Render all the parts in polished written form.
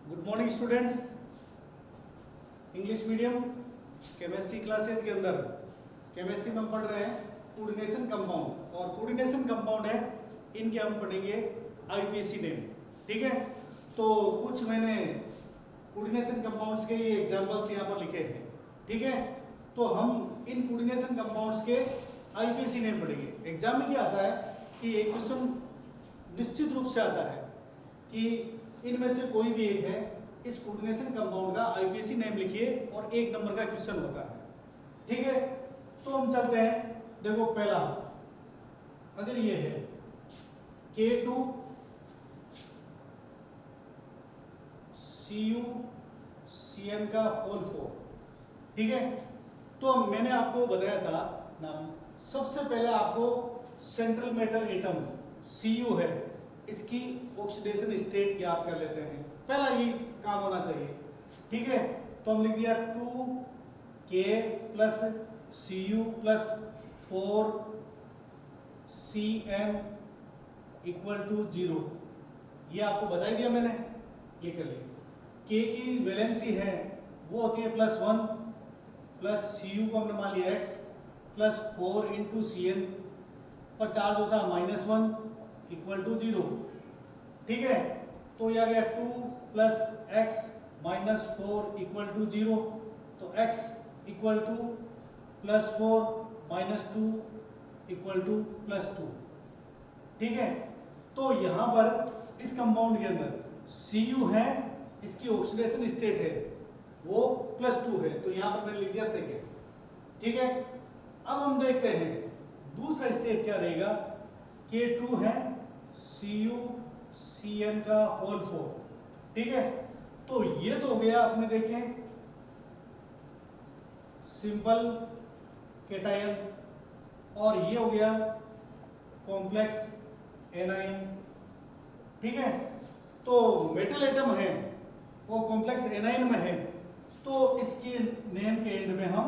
Good morning students. English medium chemistry classes के अंदर chemistry में हम पढ़ रहे हैं कोऑर्डिनेशन कंपाउंड, और कोऑर्डिनेशन कंपाउंड है इनके हम पढ़ेंगे आईपीसी नेम। ठीक है, तो कुछ मैंने कोऑर्डिनेशन कंपाउंड्स के ये एग्जांपल्स यहाँ पर लिखे हैं। ठीक है, तो हम इन कोऑर्डिनेशन कंपाउंड्स के आईपीसी नेम पढ़ेंगे। एग्जाम में क्या आता है कि एक क्वेश्चन निश्चित रूप से आता है कि इनमें से कोई भी एक है, इस कोऑर्डिनेशन कंपाउंड का आईपीसी नेम लिखिए और 1 नंबर का क्वेश्चन होता है। ठीक है, तो हम चलते हैं। देखो पहला, अगर ये है K2 CuCN का होल 4। ठीक है, तो मैंने आपको बताया था नाम, सबसे पहले आपको सेंट्रल मेटल एटम Cu है, इसकी ऑक्सीडेशन स्टेट याद कर लेते हैं। पहला ये काम होना चाहिए। ठीक है, तो हम लिख दिया 2K plus Cu plus 4Cn equal to 0। ये आपको बता ही दिया मैंने, ये कर लिया। K की वैलेंसी है वो होती है +1 प्लस Cu को हमने मान लिया x प्लस 4 इंटू Cn पर चार्ज होता है -1 इक्वल टू 0। ठीक है, तो ये आ गया 2 plus x minus 4 equal to 0। तो x equal to +4 minus 2 equal to +2। ठीक है, तो यहाँ पर इस कंपाउंड के अंदर Cu है, इसकी ऑक्सीडेशन स्टेट है वो +2 है, तो यहाँ पर मैंने लिख दिया सेकेंड। ठीक है, अब हम देखते हैं दूसरा स्टेट क्या रहेगा। K2 है CuCN का होल 4। ठीक है, तो ये तो हो गया अपने देखें सिंपल केटायन, और ये हो गया कॉम्प्लेक्स एनायन। ठीक है, तो मेटल एटम है वो कॉम्प्लेक्स एनायन में है, तो इसके नेम के एंड में हम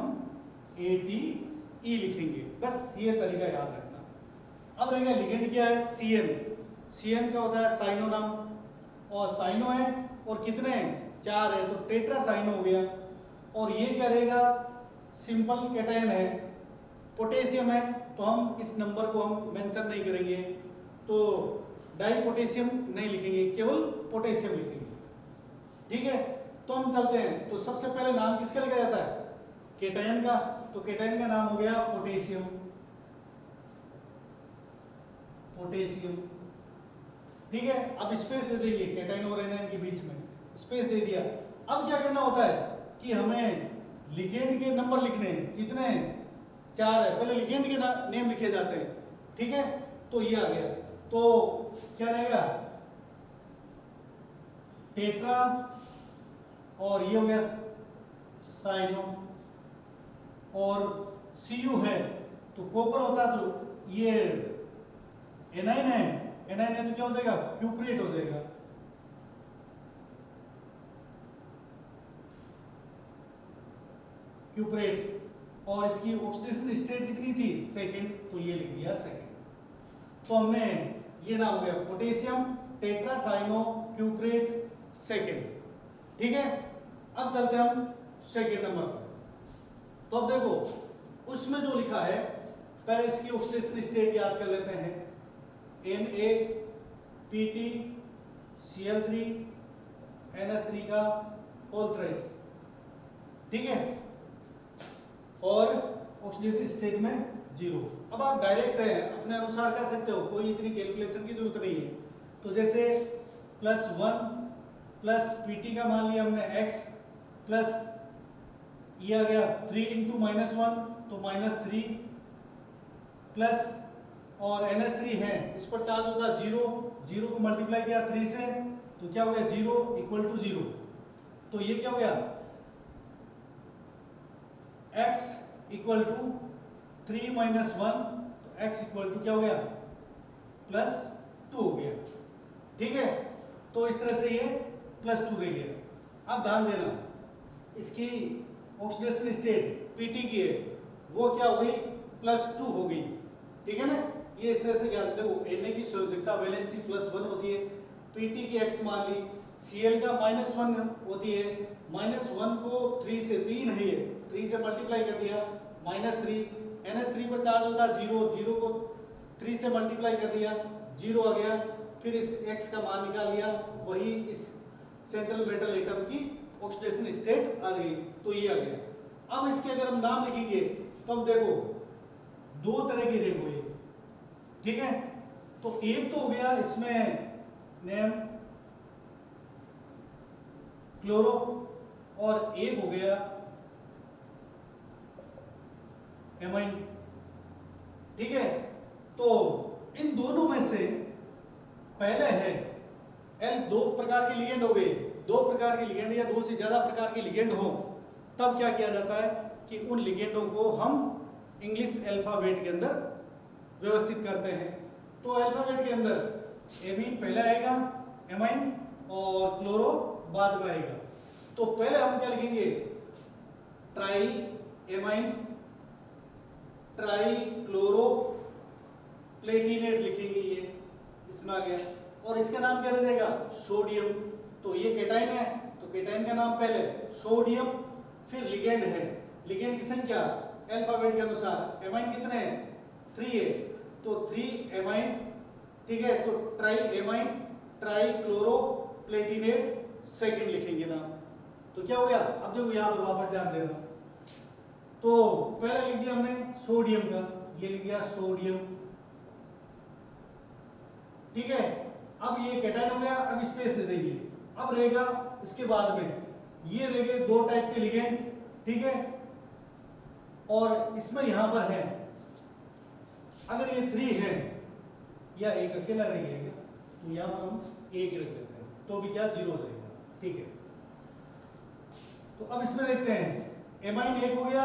ATE लिखेंगे। बस ये तरीका याद रखना। अब रहेगा लिगेंड क्या है, CN का होता है साइनो नाम, और साइनो है और कितने हैं 4 है, तो टेट्रा साइनो हो गया। और ये क्या रहेगा, सिंपल केटायन है, पोटेशियम है, तो हम इस नंबर को हम मेंशन नहीं करेंगे, तो डाई पोटेशियम नहीं लिखेंगे, केवल पोटेशियम लिखेंगे। ठीक है, तो हम चलते हैं। तो सबसे पहले नाम किसका लिखा जाता है, केटायन का, तो केटायन का नाम हो गया पोटेशियम। ठीक है, अब स्पेस दे देंगे केटायन और एनायन के बीच में, स्पेस दे दिया। अब क्या करना होता है कि हमें लिगेंड के नंबर लिखने हैं, कितने हैं 4 है, पहले लिगेंड के नेम लिखे जाते हैं। ठीक है, तो ये आ गया, तो क्या रहेगा टेट्रा, और ये हो गया साइनो, और Cu है तो कॉपर होता है, तो ये एनाइन है, एनाइन है तो क्या हो जाएगा क्यूप्रेट हो जाएगा। क्यूप्रेट, और इसकी ऑक्सीडेशन स्टेट कितनी थी सेकंड, तो ये लिख दिया सेकंड। तो हमने ये नाम हो गया पोटेशियम टेट्रा साइनो क्यूप्रेट सेकंड। ठीक है, अब चलते हैं हम सेकंड नंबर पर। तो अब देखो उसमें जो लिखा है, पहले इसकी ऑक्सीडेशन स्टेट याद कर लेते हैं, NaPtCl3 NH3 का होल थ्राइस। ठीक है, और ऑक्सीडेशन स्टेट में 0। अब आप डायरेक्ट है अपने अनुसार कर सकते हो, कोई इतनी कैलकुलेशन की जरूरत नहीं है। तो जैसे +1 प्लस Pt का मान लिया हमने x प्लस ये आ गया 3 इंटू -1 तो -3 प्लस, और NH3 है इस पर चार्ज होता है 0, 0 को मल्टीप्लाई किया 3 से तो क्या हो गया 0 इक्वल टू 0। तो ये क्या हो गया x इक्वल टू 3 माइनस 1, तो x इक्वल टू क्या हो गया +2 हो गया। ठीक है, तो इस तरह से ये +2 रह गया। अब ध्यान देना, इसकी ऑक्सीडेशन स्टेट Pt की है वो क्या हो गई +2 हो गई। ठीक है ना, ये इस तरह से क्या देखो Na की संयोजकता वैलेंसी +1 होती है, Pt की x मान ली, Cl का -1 होती है, -1 को 3 से 3 है ये, 3 से मल्टीप्लाई कर दिया -3, NH3 पर चार्ज होता है 0, 0 को 3 से मल्टीप्लाई कर दिया 0 आ गया, फिर इस x का मान निकाल लिया, वही इस सेंट्रल मेटल एटम की ऑक्सीडेशन स्टेट आ गई, तो ये आ गया। अब इसके अगर हम नाम लिखेंगे तो अब देखो दो तरह के देखो ये, ठीक है। तो एक तो हो गया इसमें नेम क्लोरो और एक हो गया एमाइन, ठीक है। तो इन दोनों में से पहले है एल, दो प्रकार के लिगेंड हो गए, दो प्रकार के लिगेंड या दो से ज्यादा प्रकार के लिगेंड हो, तब क्या किया जाता है कि उन लिगेंडों को हम इंग्लिश अल्फाबेट के अंदर व्यवस्थित करते हैं। तो अल्फाबेट के अंदर एमीन पहले आएगा, एमाइन और क्लोरो बाद में आएगा। तो पहले हम क्या लिखेंगे, try amine try chloro Palatinate लिखेंगे, ये इसमें आ गया। और इसका नाम क्या रह जाएगा, सोडियम। तो ये केटाइन है तो केटाइन का नाम पहले सोडियम, फिर लिगेंड है, लिगेंड की संख्या अल्फाबेट के अनुसार, एमाइन कितने हैं 3 है तो 3 एमाइन, ठीक है। तो try amine try chloro Palatinate second लिखेंगे नाम। तो क्या हो गया, अब देखो यहां पर वापस ध्यान देना, तो पहले लिख दिया हमने सोडियम का, ये लिख दिया सोडियम, ठीक है। अब ये केटाइन हो गया, अब स्पेस दे देंगे। अब रहेगा इसके बाद में ये रहेंगे दो टाइप के लिगेंड, ठीक है। और इसमें यहां पर है, अगर ये 3 है या एक अकेला रह गया तो यहां पर हम 1 रख देते हैं, तो भी क्या 0 रहेगा, ठीक है। तो अब इसमें देखते हैं एमाइन 1 हो गया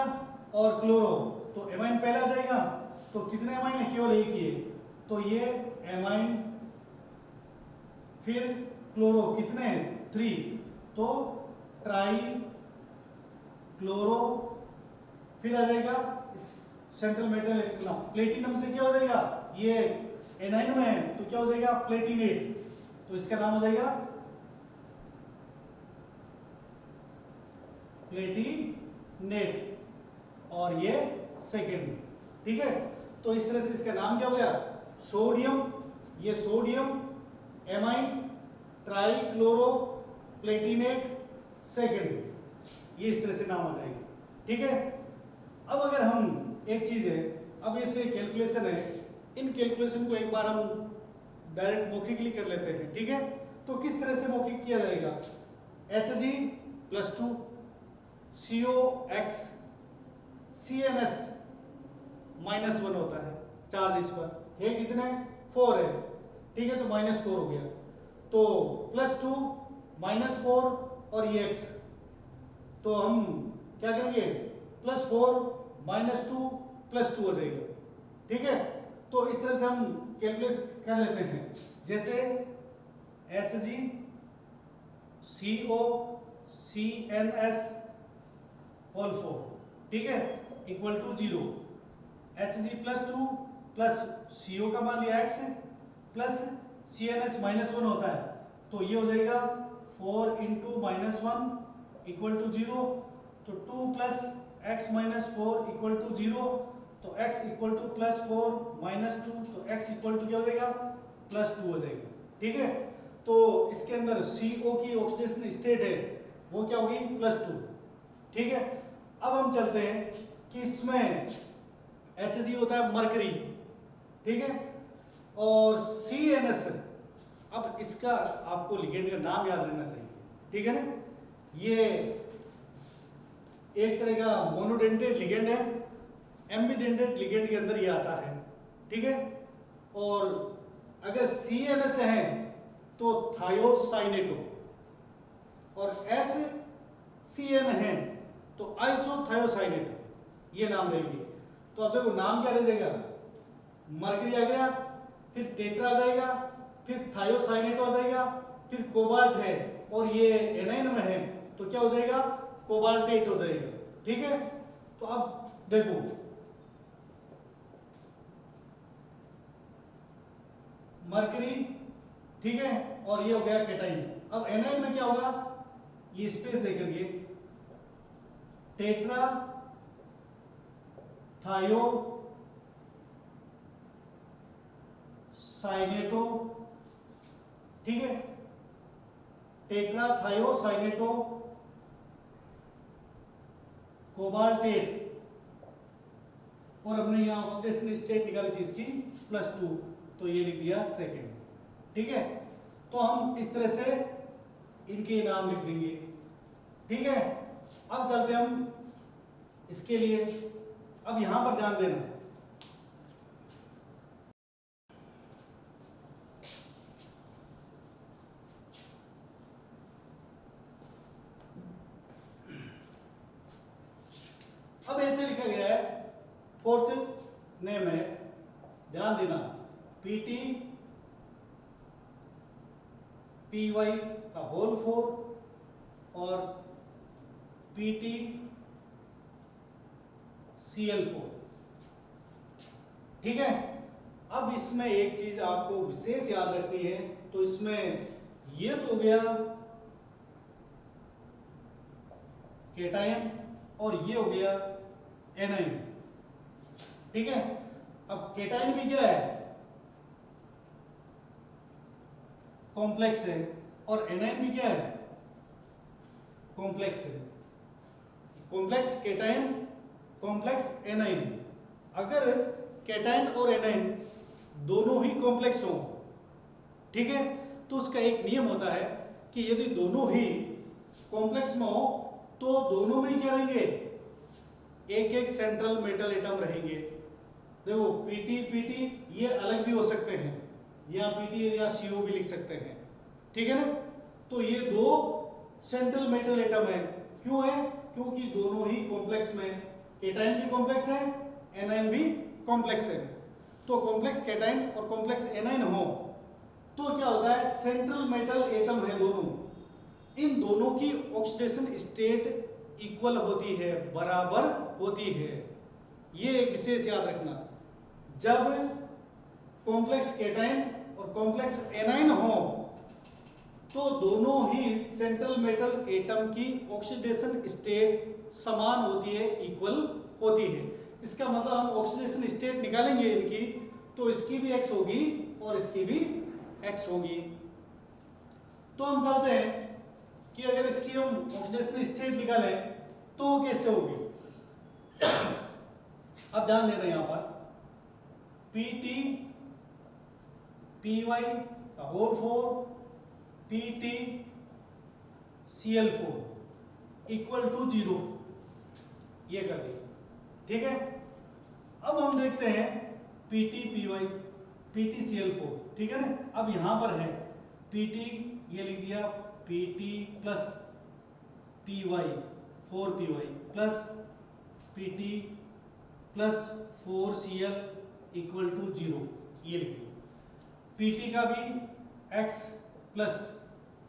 और क्लोरो, तो एमाइन पहला जाएगा, तो कितने एमाइन है, केवल एक ही है, तो ये एमाइन, फिर क्लोरो कितने 3, तो ट्राई क्लोरो, फिर आ जाएगा इस सेंट्रल मेटल इतना प्लेटिनम से क्या हो जाएगा, ये एनाइन में है तो क्या हो जाएगा प्लेटिनेट, तो इसका नाम हो जाएगा प्लेटिनेट और ये सेकेंड, ठीक है। तो इस तरह से इसका नाम क्या हो गया सोडियम, ये sodium amine try chloro Palatinate second, ये इस तरह से नाम आ जाएगा, ठीक है। अब अगर हम एक चीज है, अब ऐसे कैलकुलेशन है, इन कैलकुलेशन को एक बार हम डायरेक्ट मौखिकली कर लेते हैं, ठीक है। तो किस तरह से मौखिक किया जाएगा, Hg+2 COX CNS -1 होता है चार्ज इस पर है, कितने 4 है, ठीक है। तो -4 हो गया, तो +2 -4 और ये x, तो हम क्या करेंगे +4 -2 +2 हो जाएगा, ठीक है। तो इस तरह से हम कैलकुलेट कर लेते हैं, जैसे Hg CO CNS होल 4, ठीक है, equal to 0, Hg+2 plus CO का मान लिया x प्लस CNS -1 होता है, तो ये हो जाएगा 4 × -1 इक्वल टू 0, तो 2 प्लस x -4 इक्वल टू 0, तो x इक्वल टू +4 -2, तो x इक्वल टू क्या हो जाएगा +2 हो जाएगा, ठीक है। तो इसके अंदर CO की ऑक्सीडेशन स्टेट है वो क्या होगी +2, ठीक है। अब हम चलते हैं कि इसमें Hg होता है मरकरी, ठीक है, और CNS, अब इसका आपको लिगेंड का नाम याद रहना चाहिए, ठीक है ना। ये एक तरह का मोनोडेंटेट लिगेंड है, एम्बीडेंटेट लिगेंड के अंदर ये आता है, ठीक है। और अगर CNS है तो थायोसाइनेटो, और SCN है तो आइसोथायोसाइनेटो, ये नाम रहेंगे। तो अब देखो नाम क्या रह जाएगा, मरकरी आ गया, फिर टेट्रा आ जाएगा, फिर थायोसाइनेटो आ जाएगा, फिर कोबाल्ट है और ये एनाइन में है तो क्या हो जाएगा कोबाल्टेट हो जाएगा, ठीक है। तो अब देखो मरकरी, ठीक है, और ये हो गया केटाइन। अब एनाइन में क्या होगा, ये स्पेस देकर के टेट्रा थायो साइनेटो, ठीक है, टेट्रा थायो साइनेटो कोबाल्टेट, और हमने यहाँ ऑक्सीडेशन स्टेट निकाली थी इसकी +2, तो ये लिख दिया सेकेंड। ठीक है, तो हम इस तरह से इनके नाम लिख देंगे। ठीक है, अब चलते हम इसके लिए। अब यहां पर ध्यान देना, अब ऐसे लिखा गया है, फोर्थ नेम है, ध्यान देना, पीटी पी वाई का होल 4 और पीटी CL4। ठीक है, अब इसमें एक चीज आपको विशेष याद रखनी है, तो इसमें ये तो हो गया केटायन और ये हो गया एनायन। ठीक है, अब केटायन भी क्या है, कॉम्प्लेक्स है, और एनायन भी क्या है, कॉम्प्लेक्स है। Complex cation, complex anion. अगर केटायन और एनायन दोनों ही कॉम्प्लेक्स हो, ठीक है, तो उसका एक नियम होता है कि यदि दोनों ही कॉम्प्लेक्स में हो तो दोनों में क्या रहेंगे, एक एक सेंट्रल मेटल एटम रहेंगे। देखो पीटी पीटी ये अलग भी हो सकते हैं, या पीटी या CO भी लिख सकते हैं। ठीक है ना, तो ये दो सेंट्रल मेटल एटम है। क्यों है, क्योंकि दोनों ही कॉम्प्लेक्स में, केटायन भी कॉम्प्लेक्स है, एनायन भी कॉम्प्लेक्स है। तो कॉम्प्लेक्स केटायन और कॉम्प्लेक्स एनायन हो तो क्या होता है, सेंट्रल मेटल एटम है दोनों, इन दोनों की ऑक्सीडेशन स्टेट इक्वल होती है, बराबर होती है। ये एक विशेष याद रखना, जब कॉम्प्लेक्स केटायन और कॉम्प्लेक्स एनायन हो तो दोनों ही सेंट्रल मेटल एटम की ऑक्सीडेशन स्टेट समान होती है, इक्वल होती है। इसका मतलब हम ऑक्सीडेशन स्टेट निकालेंगे इनकी, तो इसकी भी X होगी और इसकी भी X होगी। तो हम चाहते हैं कि अगर इसकी हम ऑक्सीडेशन स्टेट निकालें तो वो कैसे होगी। अब ध्यान देना, यहां पर PT PY का whole 4 PT CL4 equal to 0, ये कर दिया। ठीक है, अब हम देखते हैं PT PY PT CL4, ठीक है ना। अब यहां पर है PT, ये लिख दिया PT plus PY 4PY plus PT plus 4CL equal to 0, ये लिख दिया। PT का भी X प्लस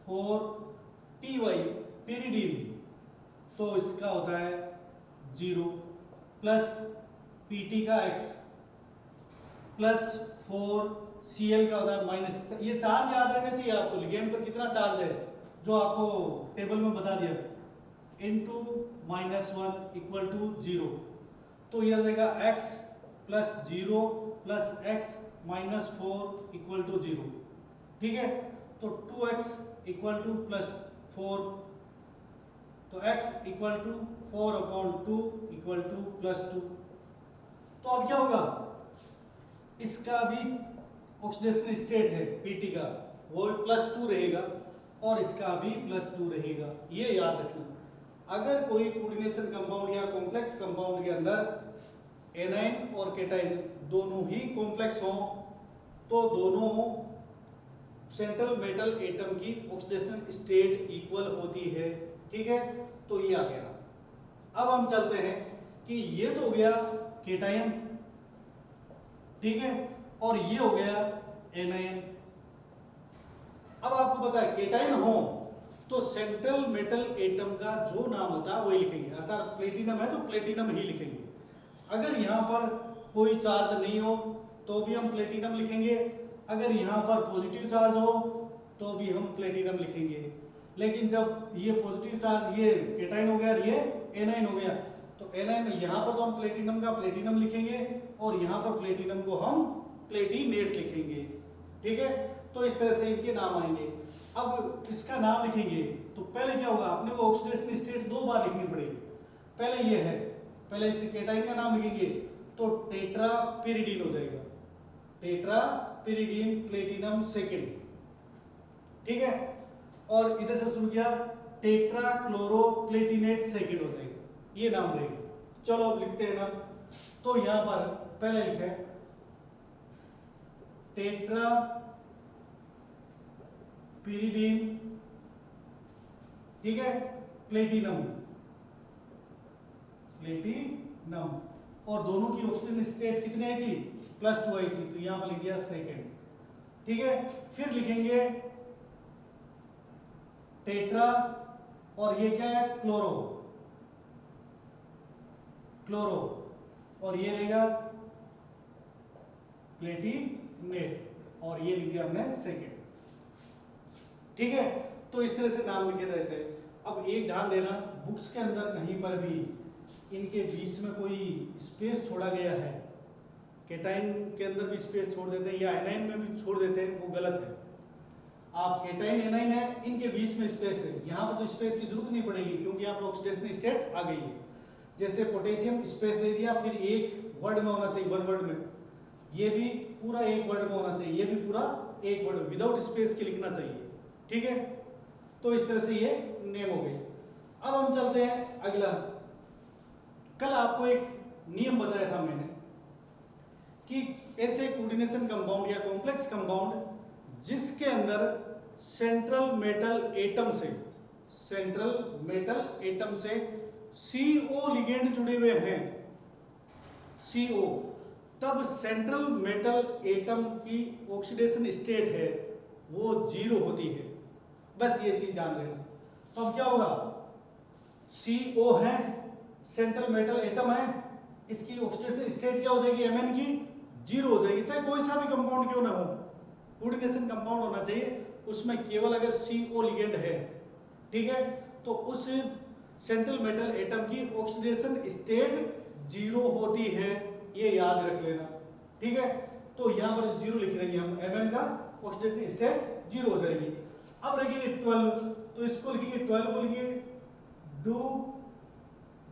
4PY पेरिडीन, तो इसका होता है 0 प्लस PT का X प्लस 4CL का होता है माइनस। ये चार्ज याद रखना चाहिए आपको, लिगेंड पर कितना चार्ज है जो आपको टेबल में बता दिया, इनटू -1 इक्वल टू 0। तो ये हो जाएगा X plus 0 plus X minus 4 equal to 0। ठीक है, तो 2X इक्वल टू प्लस 4, तो X equal to 4/2 equal to plus 2। तो अब क्या होगा, इसका भी ऑक्सीडेशन स्टेट है PT का, वो +2 रहेगा और इसका भी +2 रहेगा। ये याद रखना। अगर कोई कोऑर्डिनेशन कंपाउंड या कॉम्प्लेक्स कंपाउंड के अंदर एनायन और केटायन दोनों ही कॉम्प्लेक्स हों तो दोनों सेंट्रल मेटल एटम की ऑक्सीडेशन स्टेट इक्वल होती है। ठीक है, तो ये आ गया। अब हम चलते हैं कि ये तो हो गया केटायन, ठीक है, और ये हो गया एनायन। अब आपको पता है केटायन हो तो सेंट्रल मेटल एटम का जो नाम होता है वही लिखेंगे, अर्थात प्लेटिनम है तो प्लेटिनम ही लिखेंगे। अगर यहाँ पर कोई चार्ज नहीं हो तो भी हम प्लेटिनम लिखेंगे, अगर यहाँ पर पॉजिटिव चार्ज हो तो भी हम प्लेटिनम लिखेंगे। लेकिन जब ये पॉजिटिव चार्ज, ये केटाइन हो गया और ये एनाइन हो गया, तो एनाइन में यहाँ पर तो हम प्लेटिनम का प्लेटिनम लिखेंगे और यहाँ पर प्लेटिनम को हम प्लेटिनेट लिखेंगे। ठीक है, तो इस तरह से इनके नाम आएंगे। अब इसका नाम लिखेंगे तो पहले क्या होगा, अपने को ऑक्सीडेशन स्टेट दो बार लिखनी पड़ेगी। पहले ये है, पहले इस केटाइन का नाम लिखेंगे तो टेट्रापिरिडीन हो जाएगा, टेट्रापिरिडीन प्लेटिनम सेकेंड। ठीक है, और इधर से शुरू किया टेट्राक्लोरोप्लेटिनेट सेकेंड हो जाएगा, ये नाम रहेगा। चलो अब लिखते हैं ना, तो यहां पर पहले लिखे टेट्रापिरिडीन, ठीक है, प्लेटिनम, प्लेटिनम, और दोनों की ऑक्सीजन स्टेट कितनी आई थी, +2 आई थी, तो यहां पर लिख दिया सेकेंड। ठीक है, फिर लिखेंगे टेट्रा, और ये क्या है, क्लोरो, क्लोरो, और ये रहेगा प्लेटिनेट, और ये लिख दिया हमने सेकेंड। ठीक है, तो इस तरह से नाम लिखे रहते हैं। अब एक ध्यान देना, बुक्स के अंदर कहीं पर भी इनके बीच में कोई स्पेस छोड़ा गया है, केटाइन के अंदर भी स्पेस छोड़ देते हैं या एनाइन में भी छोड़ देते हैं, वो गलत है। आप केटाइन एनाइन है, इनके बीच में स्पेस है, यहाँ पर तो स्पेस की जरूरत नहीं पड़ेगी क्योंकि यहाँ पर ऑक्सीडेशन स्टेट आ गई है। जैसे पोटेशियम स्पेस दे दिया, फिर एक वर्ड में होना चाहिए, वन वर्ड में, ये भी पूरा एक वर्ड में होना चाहिए, ये भी पूरा एक वर्ड, विदाउट स्पेस के लिखना चाहिए। ठीक है, तो इस तरह से ये नेम हो गई। अब हम चलते हैं अगला। कल आपको एक नियम बताया था मैंने कि ऐसे कोऑर्डिनेशन कंपाउंड या कॉम्प्लेक्स कंपाउंड जिसके अंदर सेंट्रल मेटल एटम से, सेंट्रल मेटल एटम से CO लिगेंड जुड़े हुए हैं, CO, तब सेंट्रल मेटल एटम की ऑक्सीडेशन स्टेट है वो 0 होती है। बस ये चीज ध्यान देना। तो अब क्या होगा, CO है, सेंट्रल मेटल एटम है, इसकी ऑक्सीडेशन स्टेट क्या हो जाएगी, Mn की 0 हो जाएगी। चाहे कोई सा भी कंपाउंड क्यों ना हो, कोऑर्डिनेशन कंपाउंड होना चाहिए, उसमें केवल अगर CO लिगेंड है, ठीक है, तो उस सेंट्रल मेटल एटम की ऑक्सीडेशन स्टेट 0 होती है, ये याद रख लेना। ठीक है, तो यहाँ पर 0 लिख देंगे हम, Mn का ऑक्सीडेशन स्टेट 0 हो जाएगी। अब लिखिए 12, तो इसको लिखिए 12 को लिखिए डू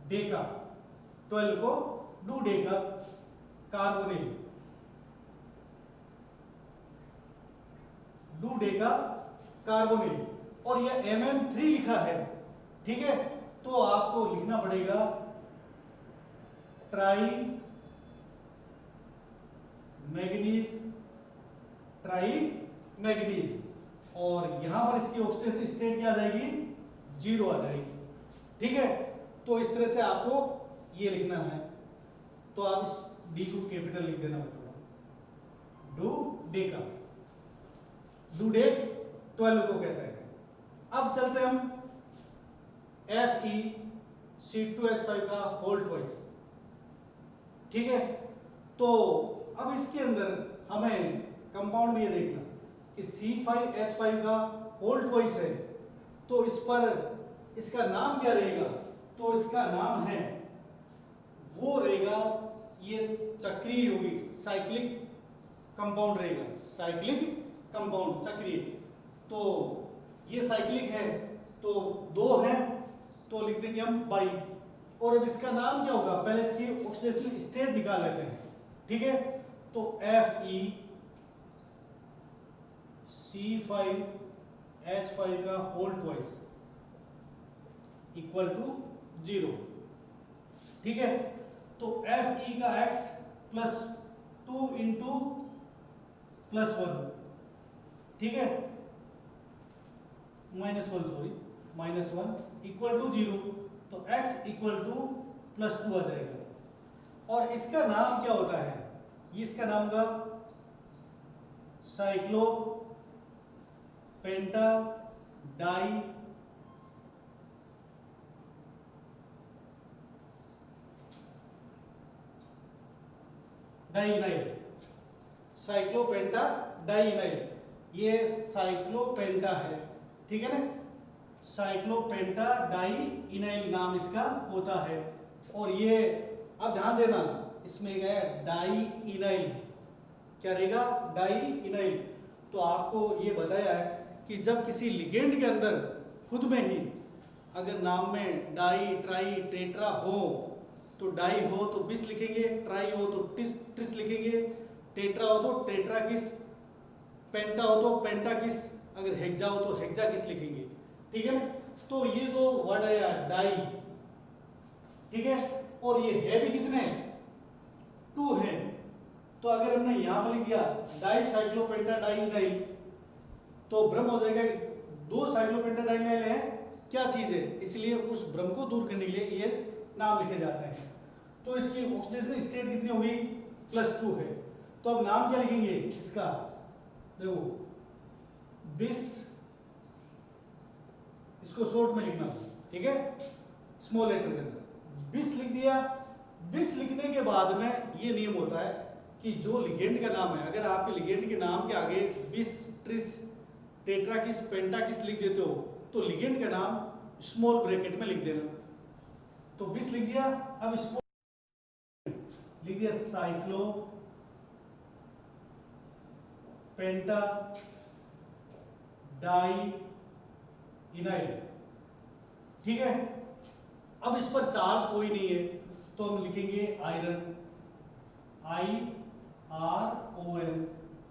डेका, 12 को do Deka carbonyl, do Deka carbonyl, और ये Mn3 लिखा है। ठीक है, तो आपको लिखना पड़ेगा ट्राई मैग्नीज, ट्राई मैग्नीज, और यहां पर इसकी ऑक्सीडेशन स्टेट क्या आ जाएगी, 0 आ जाएगी। ठीक है, तो इस तरह से आपको ये लिखना है। तो आप इस डी को कैपिटल लिख देना, मतलब डू डेका, डूडेक 12 को कहते हैं। अब चलते हम FeC2H5 का होल ट्वाइस। ठीक है, तो अब इसके अंदर हमें कंपाउंड में ये देखना कि C5H5 का होल ट्वाइस है, तो इस पर इसका नाम क्या रहेगा, तो इसका नाम है, वो रहेगा, ये चक्रीय यौगिक, साइक्लिक कंपाउंड रहेगा, साइक्लिक कंपाउंड, चक्रीय। तो ये साइक्लिक है, तो 2 है, तो लिख देंगे हम बाई। और अब इसका नाम क्या होगा, पहले इसकी ऑक्सीडेशन स्टेट निकाल लेते हैं। ठीक है, तो FeC5H5 का होल ट्वाइस इक्वल टू 0। ठीक है, तो Fe का x +2 इंटू +1, ठीक है, -1 सॉरी, -1 इक्वल टू 0, तो x इक्वल टू +2 आ जाएगा। और इसका नाम क्या होता है, ये इसका नाम होगा साइक्लो पेंटा डाई डाइनाइल, साइक्लोपेंटा डाइनाइल, ये साइक्लोपेंटा है, ठीक है ना, साइक्लोपेंटा डाई इनाइल नाम इसका होता है। और ये अब ध्यान देना, इसमें गया डाई इनाइल, क्या रहेगा, डाई इनाइल। तो आपको ये बताया है कि जब किसी लिगेंड के अंदर खुद में ही अगर नाम में डाई ट्राई टेट्रा हो, तो डाई हो तो बिस लिखेंगे, ट्राई हो तो ट्रिस लिखेंगे, टेट्रा हो तो टेट्रा किस, पेंटा हो तो पेंटा किस, अगर हेक्सा हो तो हेक्सा किस लिखेंगे, ठीक है ना। तो ये जो वर्ड है डाई, ठीक है, और ये है भी कितने, 2 है। तो अगर हमने यहां पर लिख दिया डाई साइक्लोपेंटा डाइनाइल, तो भ्रम हो जाएगा कि 2 साइक्लोपेंटा डाइनाइल है, क्या चीज है, इसलिए उस भ्रम को दूर करने के लिए ये नाम लिखे जाते हैं। तो इसकी ऑक्सीडेशन स्टेट कितनी होगी, +2 है। तो अब नाम क्या लिखेंगे इसका, देखो बिस, इसको शॉर्ट में लिखना, ठीक है, स्मॉल लेटर के अंदर बिस लिख दिया। बिस लिखने के बाद में ये नियम होता है कि जो लिगेंड का नाम है, अगर आपके लिगेंड के नाम के आगे बिस, ट्रिस, टेट्राकिस, पेंटाकिस लिख देते हो, तो लिगेंड का नाम स्मॉल ब्रैकेट में लिख देना। तो बिस लिख दिया, अब स्मॉल लिख दिया साइक्लो पेंटा डाई इनाइल, ठीक है। अब इस पर चार्ज कोई नहीं है, तो हम लिखेंगे आयरन, IRON,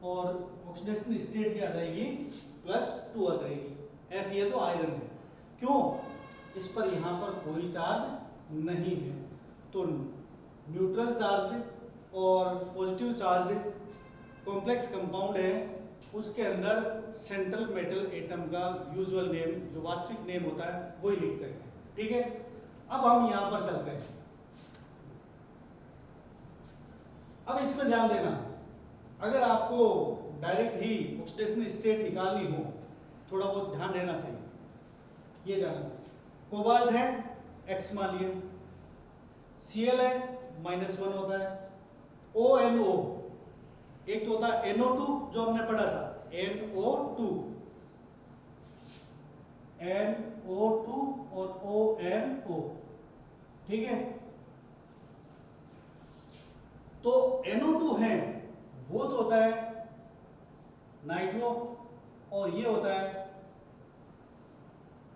और ऑक्सीडेशन स्टेट क्या आ जाएगी, +2 आ जाएगी। F ये तो आयरन है, क्यों, इस पर यहाँ पर कोई चार्ज नहीं है। तो न्यूट्रल चार्ज और पॉजिटिव चार्ज कॉम्प्लेक्स कंपाउंड है, उसके अंदर सेंट्रल मेटल एटम का यूजुअल नेम, जो वास्तविक नेम होता है, वही लिखते हैं, ठीक है। अब हम यहां पर चलते हैं। अब इसमें ध्यान देना, अगर आपको डायरेक्ट ही ऑक्सीडेशन स्टेट निकालनी हो, थोड़ा बहुत ध्यान रहना चाहिए। ये जानना, कोबाल्ट है X मान लिए, Cl है -1 होता है, ONO, एक तो होता है NO2 जो हमने पढ़ा था, NO2 और ONO, ठीक है। तो NO2 है वो तो होता है नाइट्रो, और ये होता है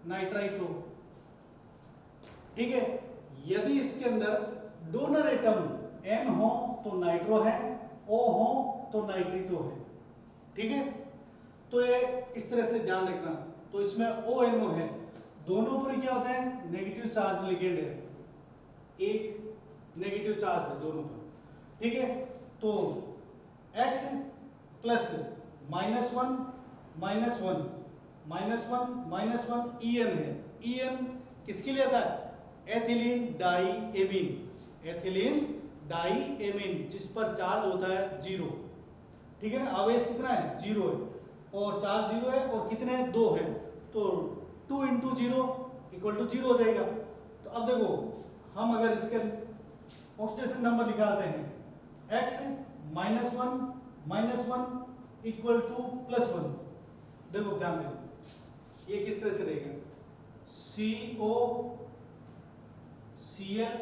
नाइट्राइटो, ठीक है। यदि इसके अंदर डोनर एटम N हो तो नाइट्रो है, O हो तो नाइट्रिटो है, ठीक है। तो ये इस तरह से ध्यान रखना। तो इसमें ONO है, दोनों पर क्या होता है, नेगेटिव चार्ज लिगेंड है, एक नेगेटिव चार्ज है दोनों पर, ठीक है। तो X प्लस -1 EN है, EN किसके लिए आता है, ethylene diamine, ethylene diamine, जिस पर चार्ज होता है 0, ठीक है ना, आवेश कितना है, 0 है, और चार्ज 0 है, और कितने हैं, 2 है, तो 2 × 0 = 0 हो जाएगा। तो अब देखो, हम अगर इसके ऑक्सीडेशन नंबर निकालते हैं, X -1 = +1, देखो ध्यान देना, ये किस तरह से रहेगा, CO Cl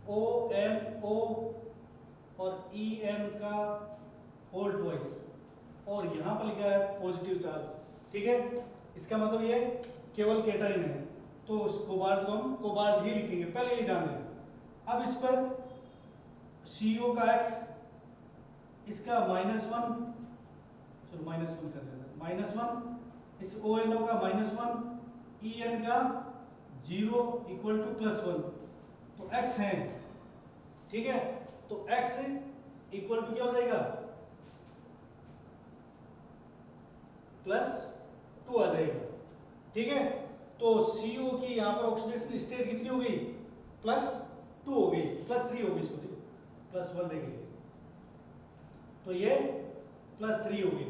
ONO और En का होल ट्वाइस, और यहाँ पर लिखा है पॉजिटिव चार्ज, ठीक है। इसका मतलब ये केवल केटाइन है, तो उस कोबाल्ट को हम कोबाल्ट ही लिखेंगे, पहले ये ध्यान देना। अब इस पर CO का X, इसका -1, चलो -1 कर देते हैं, -1, इस ONO का -1, En का 0 = +1, तो X है, ठीक है। तो X = क्या हो जाएगा, +2 आ जाएगा, ठीक है। तो CO की यहाँ पर ऑक्सीडेशन स्टेट कितनी हो गई, +2 हो गई, +3 हो गई, सॉरी, +1 रह गई, तो ये +3 हो गई,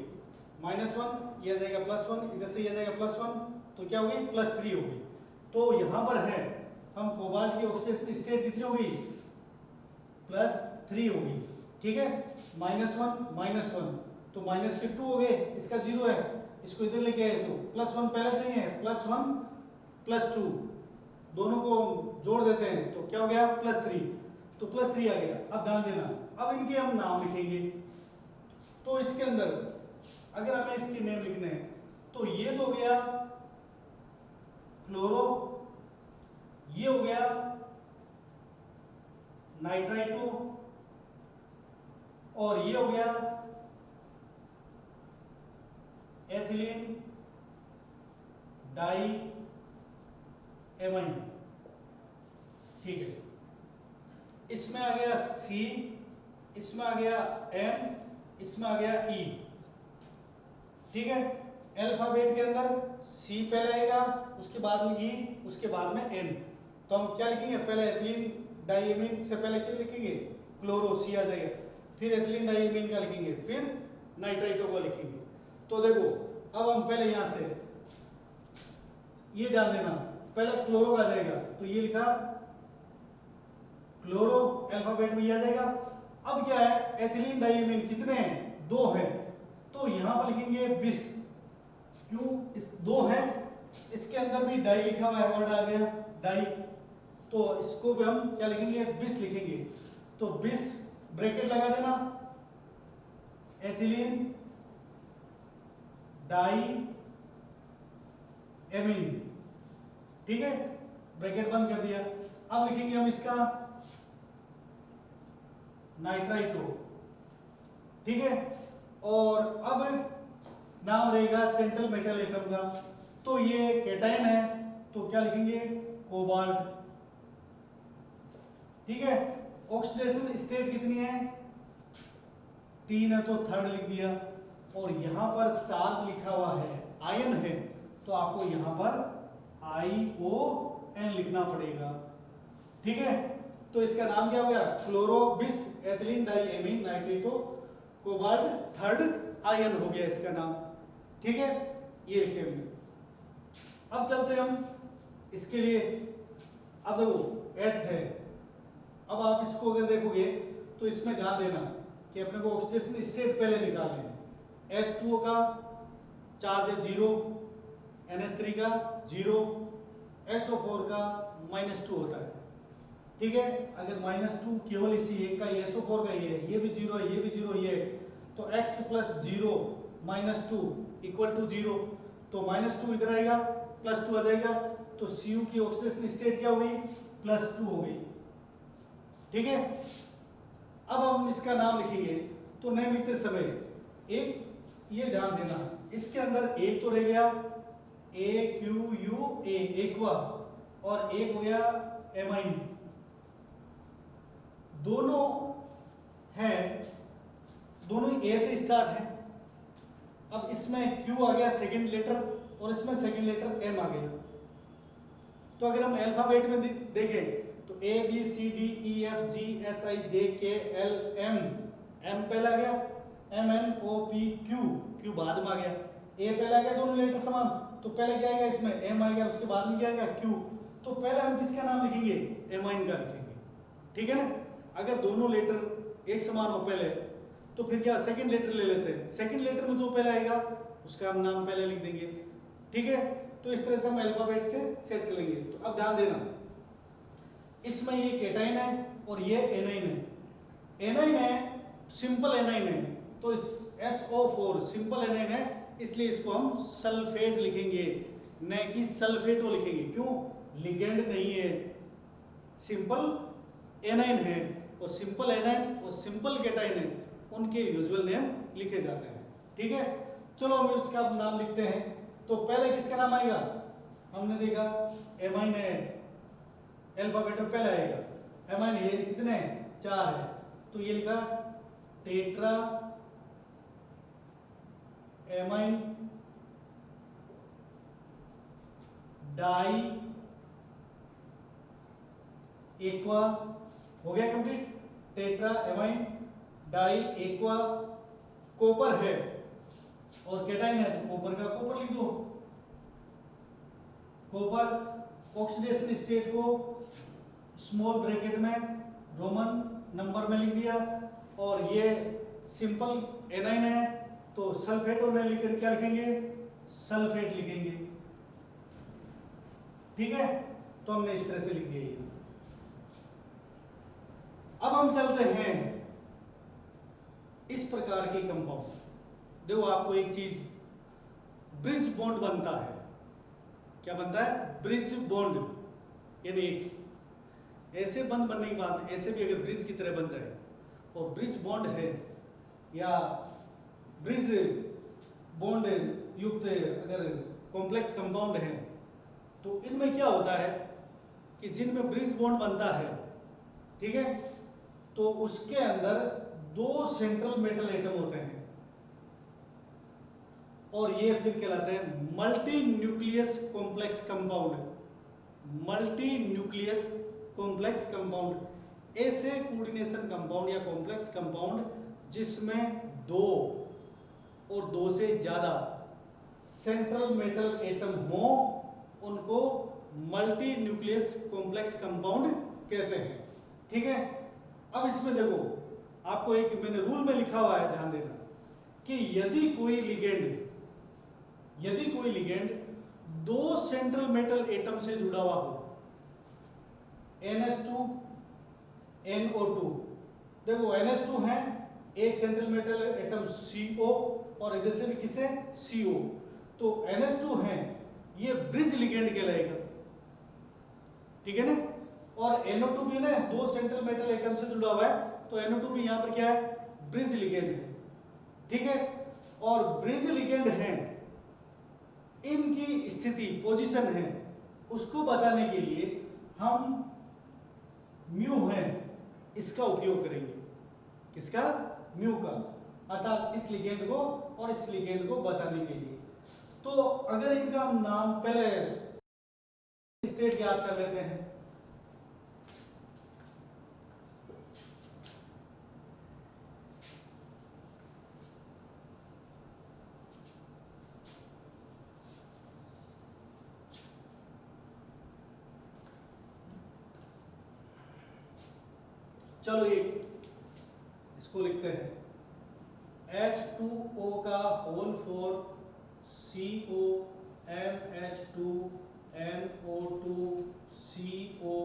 -1 ये जाएगा +1, इधर से ये जाएगा +1, तो क्या हो गई, +3 हो गई। तो यहाँ पर है, हम कोबाल्ट की ऑक्सीडेशन स्टेट कितनी हो गई, +3 हो गई, ठीक है। -1 -1 तो माइनस के 2 हो गए, इसका 0 है, इसको इधर लेके आए तो +1 पहले से ही है, +1 +2 दोनों को जोड़ देते हैं तो क्या हो गया +3, तो +3 आ गया। अब ध्यान देना, अब इनके हम नाम लिखेंगे। तो इसके अंदर अगर हमें इसके नेम लिखने हैं तो ये तो हो गया क्लोरो, ये हो गया नाइट्राइटो, और ये हो गया एथिलीन डाई एमाइन। ठीक है, इसमें आ गया C, इसमें आ गया N, इसमें आ गया E। ठीक है, अल्फाबेट के अंदर C पहले आएगा, उसके बाद में E, उसके बाद में N। तो हम क्या लिखेंगे, पहले एथिलीन डाइएमीन से पहले क्या लिखेंगे, क्लोरो, C आ जाएगा, फिर एथिलीन डाइएमीन का लिखेंगे, फिर नाइट्राइटो को लिखेंगे। तो देखो अब हम पहले यहां से ये ध्यान देना, पहले क्लोरो आ जाएगा तो ये लिखा क्लोरो, अल्फाबेट में ये आ जाएगा। अब क्या है, एथिलीन डाइएमीन कितने हैं, 2 हैं, तो यहां पर लिखेंगे 20। क्यों, इस 2 है, इसके अंदर भी डाई लिखा हुआ है, वर्ड आ गया डाई, तो इसको भी हम क्या लिखेंगे, 20 लिखेंगे। तो 20 ब्रैकेट लगा देना, एथिलीन डाई एमीन। ठीक है, ब्रैकेट बंद कर दिया। अब लिखेंगे हम इसका नाइट्राइटो। ठीक है, और अब नाम रहेगा सेंट्रल मेटल एटम का, तो ये कैटायन है तो क्या लिखेंगे, कोबाल्ट। ठीक है, ऑक्सीडेशन स्टेट कितनी है, 3 है तो थर्ड लिख दिया, और यहां पर चार्ज लिखा हुआ है, आयन है, तो आपको यहां पर ION लिखना पड़ेगा। ठीक है, तो इसका नाम क्या हो गया, chloro, bis, ethylene diamine nitrato cobalt, third ion हो गया इसका नाम। ठीक है, ये लिखे हमने। अब चलते हम इसके लिए, अब देखो 8th है, अब आप इसको अगर देखोगे तो इसमें ध्यान देना कि अपने को ऑक्सीडेशन स्टेट पहले निकालने हैं। H2O का चार्ज है 0, NH3 का 0, SO4 का -2 होता है। ठीक है, अगर -2 केवल इसी एक का, SO4 का ये भी 0 है, ये भी 0, ये तो x + 0 - 2 = 0, तो -2 इधर आएगा, +2 आ जाएगा, तो Cu की ऑक्सीडेशन स्टेट क्या हो गई, +2 हो गई। ठीक है, अब हम इसका नाम लिखेंगे, तो नेम लिखते समय एक ये ध्यान देना, इसके अंदर एक तो रह गया AQUA एक्वा, और एक हो गया एमाइन, दोनों हैं, दोनों A से स्टार्ट है। अब इसमें Q आ गया सेकंड लेटर, और इसमें सेकंड लेटर M आ गया। तो अगर हम अल्फाबेट में देखें तो A B C D E F G H I J K L M, M पहला आ गया, M N O P Q, Q बाद में आ गया, A पहला आ गया, दोनों लेटर समान, तो पहले क्या आएगा इसमें, M आएगा, उसके बाद में क्या आएगा, Q। तो पहले हम किसका नाम लिखेंगे, एमाइन का लिखेंगे। ठीक है ना, अगर दोनों लेटर एक समान हो पहले, तो फिर क्या सेकंड लेटर ले लेते हैं, सेकंड लेटर में जो पहले आएगा उसका हम नाम पहले लिख देंगे। ठीक है, तो इस तरह से हम अल्फाबेट से सेट कर लेंगे। तो अब ध्यान देना, इसमें ये कैटाइन है और ये एनाइन है। एनाइन है, सिंपल एनाइन है, तो इस SO4 सिंपल एनाइन है, इसलिए इसको हम सल्फेट लिखेंगे, न कि सल्फेटो लिखेंगे। क्यों, लिगेंड नहीं है, सिंपल एनाइन है, और सिंपल एनाइन और सिंपल कैटाइन है, उनके यूजुअल नेम लिखे जाते हैं। ठीक है, चलो हम इसका नाम लिखते हैं। तो पहले किसका नाम आएगा, हमने देखा एमाइन है, अल्फाबेट में पहले आएगा एमाइन, ये कितने हैं, 4 है, तो ये लिखा टेट्रा एमाइन डाई एक्वा, हो गया complete, tetraammine diaqua. Copper है और कैटाइन है, तो कॉपर का कॉपर लिख दो, कॉपर। ऑक्सीडेशन स्टेट को स्मॉल ब्रैकेट में रोमन नंबर में लिख दिया, और ये सिंपल एनाइन है, तो सल्फेट होने लिखकर क्या लिखेंगे, सल्फेट लिखेंगे। ठीक है, तो हमने इस तरह से लिख दिया ये। अब हम चलते हैं इस प्रकार के कंपाउंड। देखो आपको एक चीज, ब्रिज बॉन्ड बनता है। क्या बनता है, ब्रिज बॉन्ड, यानी एक ऐसे बंद बनने के बाद ऐसे भी अगर ब्रिज की तरह बन जाए और ब्रिज बॉन्ड है या ब्रिज बॉन्ड युक्त अगर कॉम्प्लेक्स कंपाउंड है, तो इनमें क्या होता है कि जिनमें ब्रिज बॉन्ड बनता है, ठीक है, तो उसके अंदर दो सेंट्रल मेटल एटम होते हैं और ये फिर कहलाते हैं multi nucleus complex compound. Multi nucleus complex compound ऐसे कोऑर्डिनेशन कंपाउंड या कॉम्प्लेक्स कंपाउंड जिसमें दो और दो से ज्यादा सेंट्रल मेटल एटम हो, उनको मल्टी न्यूक्लियस कॉम्प्लेक्स कंपाउंड कहते हैं। ठीक है, अब इसमें देखो आपको एक मैंने रूल में लिखा हुआ है, ध्यान देना कि यदि कोई लिगेंड दो सेंट्रल मेटल एटम से जुड़ा हुआ हो, NH2 NO2, देखो NH2 है, एक सेंट्रल मेटल एटम CO और इधर से भी किसे CO, तो NH2 है, ये ब्रिज लिगेंड कहलाएगा। ठीक है ना, और NO2 भी ना दो सेंट्रल मेटल एटम से जुड़ा हुआ है, तो NO2 भी यहां पर क्या है, ब्रिज लिगेंड है। ठीक है, और ब्रिज लिगेंड है, इनकी स्थिति पोजीशन है, उसको बताने के लिए हम म्यू है इसका उपयोग करेंगे। किसका, म्यू का, अर्थात इस लिगेंड को और इस लिगेंड को बताने के लिए। तो अगर इनका नाम पहले स्टेट याद कर लेते हैं। चलो एक इसको लिखते हैं, H2O का whole 4 CO NH2 NO2 CO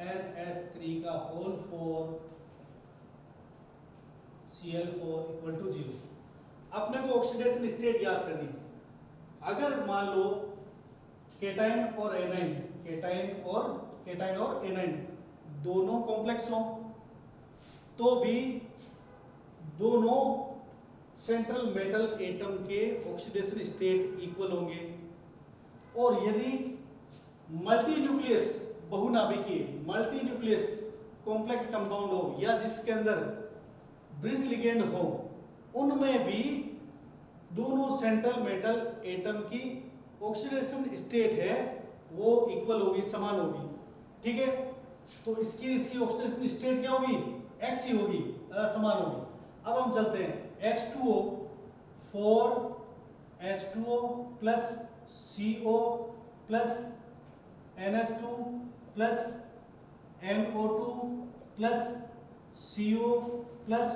NH3 का होल 4 Cl4 इक्वल टू 0। अपने को ऑक्सीडेशन स्टेट याद करनी है। अगर मान लो केटाइन और एनाइन, केटाइन और एनाइन दोनों कॉम्प्लेक्स हो, तो भी दोनों सेंट्रल मेटल एटम के ऑक्सीडेशन स्टेट इक्वल होंगे। और यदि मल्टी न्यूक्लियस, बहुनाभिकीय मल्टी न्यूक्लियस कॉम्प्लेक्स कंपाउंड हो या जिसके अंदर ब्रिज लिगेंड हो, उनमें भी दोनों सेंट्रल मेटल एटम की ऑक्सीडेशन स्टेट है वो इक्वल होगी, समान होगी। ठीक है, तो इसकी ऑक्सीडेशन स्टेट क्या होगी, x ही होगी, समान होगी। अब हम चलते हैं H2O 4 H2O plus CO plus NH2 plus NO2 plus CO plus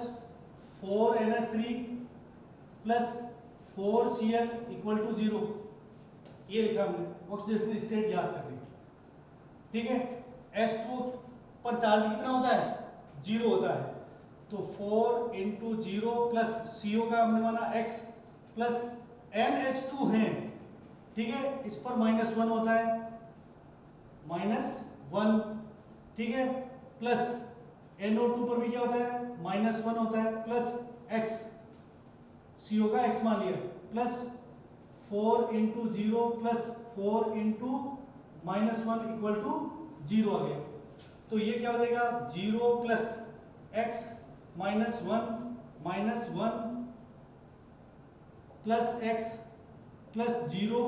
4NH3 plus 4Cl equal to 0। ये लिखा हमने, ऑक्सीडेशन स्टेट याद करने की। ठीक है, H2 पर चार्ज कितना होता है, 0 होता है, तो 4 इंटू 0 प्लस CO का हमने माना x प्लस NH2 है, ठीक है, इस पर -1 होता है, -1, ठीक है, प्लस NO2 पर भी क्या होता है, -1 होता है, प्लस x, CO का x मान लिया, plus 4 into 0 plus 4 into -1 equal to 0 आ गया। तो ये क्या हो जाएगा, 0 plus x -1 plus x plus 0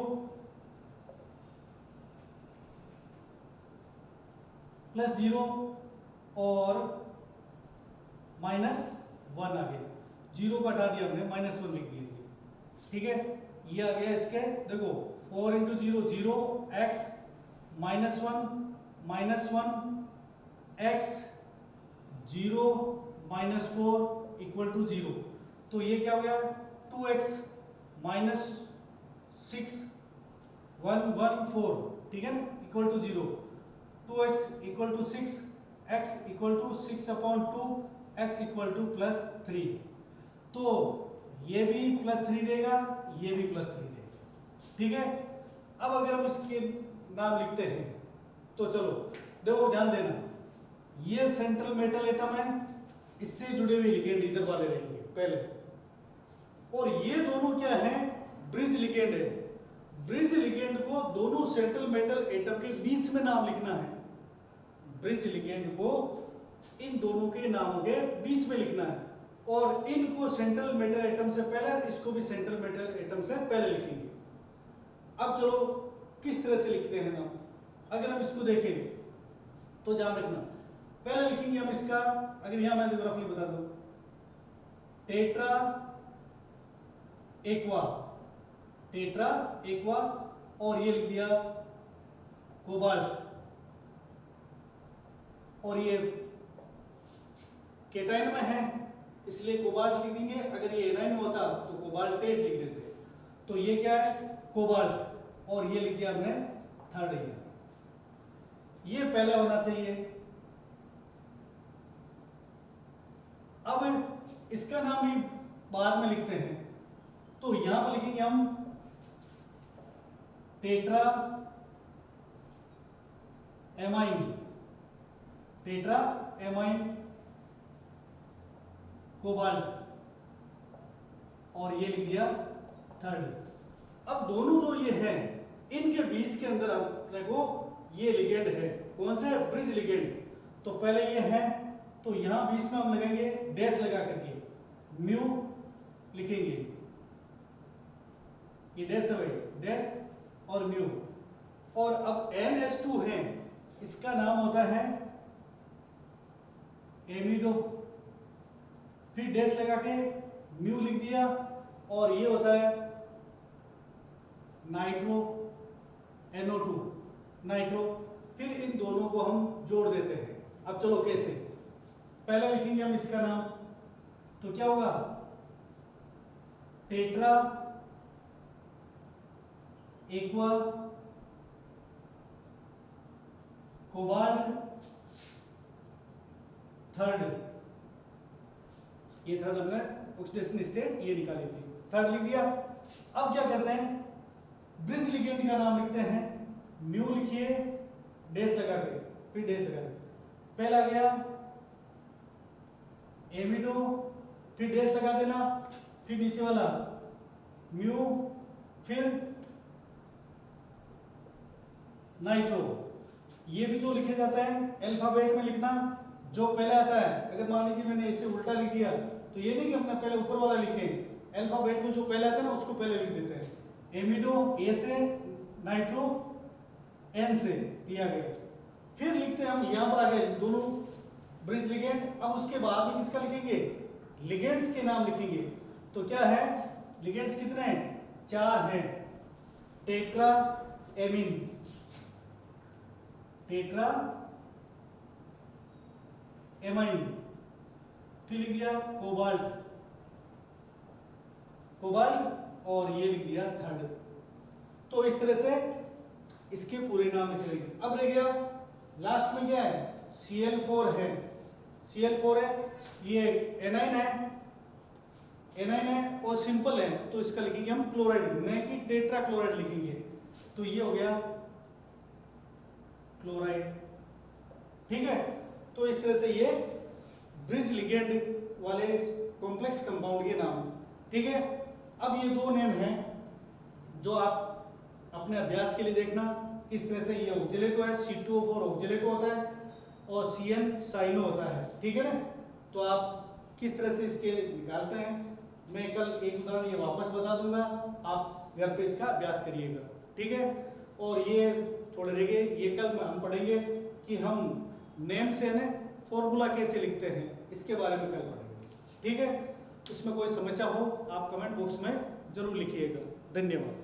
plus 0 और -1 आ गया। 0 को हटा दिया हमने, -1 लिख दिया। ठीक है, ये आ गया इसके, देखो 4 into 0 0 x -1 x 0 -4 equal to 0। तो ये क्या हो गया 2x माइनस 6 114, ठीक है ना, equal to 0। 2x equal to 6, x equal to 6/2, x equal to +3। तो ये भी +3 देगा, ये भी +3 देगा, ठीक है। अब अगर हम इसके नाम लिखते हैं तो चलो देखो ध्यान देना, ये सेंट्रल मेटल एटम है, इससे जुड़े हुए लिगेंड इधर वाले रहेंगे पहले, और ये दोनों क्या है ब्रिज लिगेंड है। ब्रिज लिगेंड को दोनों सेंट्रल मेटल एटम के बीच में नाम लिखना है। ब्रिज लिगेंड को इन दोनों के नामों के बीच में लिखना है, और इनको सेंट्रल मेटल एटम से पहले, इसको भी सेंट्रल मेटल एटम से पहले लिखेंगे। अब चलो किस तरह से लिखते हैं नाम, अगर हम इसको देखें तो ध्यान रखना, पहले लिखेंगे हम इसका, अगर यहां मैं रफली बता दूं, टेट्रा एक्वा, टेट्रा एक्वा, और ये लिख दिया कोबाल्ट, और ये केटाइन में है इसलिए कोबाल्ट लिख देंगे। अगर ये एनाइन में होता तो कोबाल्टेट लिख देते। तो ये क्या है कोबाल्ट, और ये लिख दिया हमने थर्ड ईयर, ये पहले होना चाहिए। अब इसका नाम भी बाद में लिखते हैं, तो यहां पर लिखेंगे हम tetra amine, tetra amine cobalt, और ये लिख दिया थर्ड। अब दोनों जो ये हैं इनके बीच के अंदर हम देखो ये लिगेंड है, कौन से ब्रिज लिगेंड। तो पहले ये है, तो यहां बीच में हम लगाएंगे डैश लगा करके, म्यू लिखेंगे, ये डैश है भाई, डैश और म्यू। और अब NH2 है, इसका नाम होता है एमिडो, फिर डैश लगा के म्यू लिख दिया, और ये होता है नाइट्रो NO2, नाइट्रो। फिर इन दोनों को हम जोड़ देते हैं। अब चलो कैसे, पहले लिखेंगे हम इसका नाम, तो क्या होगा टेट्रा एक्वा कोबाल्ट थर्ड, ये थर्ड हमने ऑक्सीडेशन स्टेट ये निकाली थी, थर्ड लिख दिया। अब क्या करते हैं ब्रिज लिगेंड का नाम लिखते हैं, म्यू लिखिए डैश लगा के, फिर डैश लगा के, पहला गया एमिडो, फिर डैश लगा देना, फिर नीचे वाला म्यू, फिर नाइट्रो। ये भी जो लिखे जाता है अल्फाबेट में लिखना, जो पहले आता है। अगर मान लीजिए मैंने इसे उल्टा लिख दिया तो ये नहीं कि अपना पहले ऊपर वाला लिखे, अल्फाबेट में जो पहले आता है ना उसको पहले लिख देते हैं। एमिडो ए से, नाइट्रो एन से दिया गया, फिर लिखते हैं हम यहां पर आ गए दोनों ब्रिज लिगेंड। अब उसके बाद में किसका लिखेंगे, लिगेंड्स के नाम लिखेंगे। तो क्या है लिगेंड्स कितने हैं, 4 हैं, टेट्रा एमिन, टेट्रा एमाइन, फिर लिख दिया कोबाल्ट, कोबाल्ट, और ये लिख दिया थर्ड। तो इस तरह से इसके पूरे नाम लिख देंगे। अब रह गया लास्ट में क्या है Cl4 है, Cl4 है, ये एनाइन है, एनाइन है और सिंपल है, तो इसका लिखेंगे हम क्लोराइड, नहीं कि टेट्रा क्लोराइड लिखेंगे। तो ये हो गया क्लोराइड, ठीक है। तो इस तरह से ये ब्रिज लिगेंड वाले कॉम्प्लेक्स कंपाउंड के नाम, ठीक है। अब ये 2 नेम हैं जो आप अपने अभ्यास के लिए देखना किस तरह से, ये ऑक्जेलेटो है, C2O4 ऑक्जेलेटो होता है, और CN साइनो होता है, ठीक है ना। तो आप किस तरह से इसके निकालते हैं, मैं कल एक उदाहरण ये वापस बता दूंगा, आप घर पे इसका अभ्यास करिएगा, ठीक है। और ये थोड़े रह गए, ये कल हम पढ़ेंगे कि हम नेम से ना फॉर्मूला कैसे लिखते हैं, इसके बारे में कल पढ़ेंगे, ठीक है। इसमें कोई समस्या हो आप कमेंट बॉक्स में जरूर लिखिएगा। धन्यवाद।